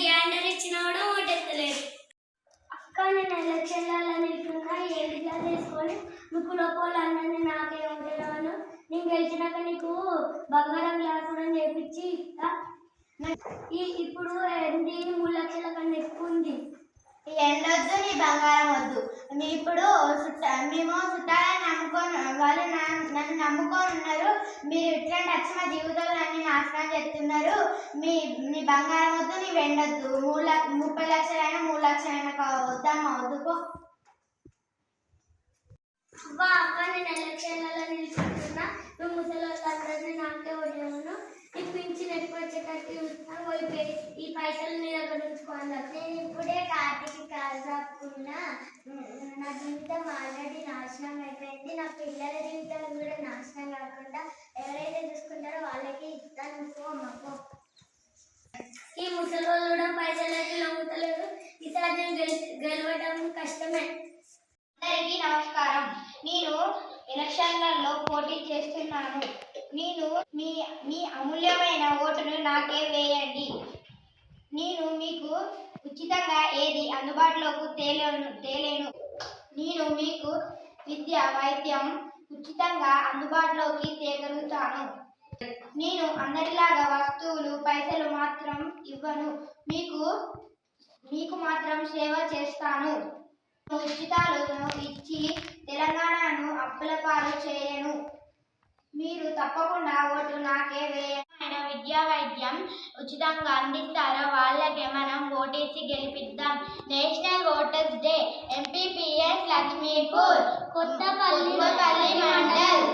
Gander ఇచ్చినా కూడా ఓటెత్తలేదు. అక్క నేను ఎలక్షన్లలో నిల్చున్నా ఏడిగా తీసుకొని మీకు లోపలందరినీ నాకే ఉండేవాళ్ళు. నేను గెలిచినాక నీకు బంగారం గ్లాస్ కూడా చేపించి ఇప్పుడు 3 లక్షల కన్నా ఎక్కువ ఉంది. ఎండొద్దు నీ బంగారం వద్దు. ఇప్పుడు మేము చుట్టాలని నమ్ముకొని వాళ్ళు నన్ను నమ్ముకొని ఉన్నారు. మీరు ఇట్లాంటి వచ్చి మా జీవితాలు అన్ని నాశనం చేస్తున్నారు. మీ బంగారం వద్దు, నీ వెండొద్దు. 30 లక్షలైనా 3 లక్షలైనా వద్దమ్మా, వద్దుకో. అక్క నేను ఎలక్షన్లలో నిల్చుంటున్నా నువ్వు ముసలి వాళ్ళందరినీ నాకే ఉండేవాను. నీకు పింఛన్ ఎక్కువ వచ్చేటట్టు చూస్తాను. ఈ పైసలు నీ దగ్గర ఉంచుకోవాలి. నేను ఇప్పుడే కార్తీకి కాలు రాకుండా నా జీవితం ఆల్రెడీ నాశనం అయిపోయింది. నా పిల్లల జీవితాలు కూడా నాశనం కాకుండా ఎవరైతే చూసుకుంటారో వాళ్ళకి ఇస్తాను. అమ్మకో ఈ ముసలి వాళ్ళు కూడా పైసలకి లొంగుతలేదు. ఈసారి నేను గెలవడం కష్టమే. అందరికీ నమస్కారం. నేను ఎలక్షన్లలో పోటీ చేస్తున్నాను. నేను మీ అమూల్యమైన ఓటును నాకే వేయండి. నేను మీకు ఉచితంగా ఏది అందుబాటులోకి తేలేను. నేను మీకు విద్య, వైద్యం ఉచితంగా అందుబాటులోకి తేగలుగుతాను. నేను అందరిలాగా వస్తువులు, పైసలు మాత్రం ఇవ్వను. మీకు మాత్రం సేవ చేస్తాను. ఉచితాలను ఇచ్చి తెలంగాణను అప్పుల పాలు చేయను. మీరు తప్పకుండా ఓటు నాకే వేయండి. విద్యా, వైద్యం ఉచితంగా అందిస్తారో వాళ్ళకే మనం ఓటేసి గెలిపిద్దాం. National voters day. MPPS Lakshmipur, Kothapalli mandal.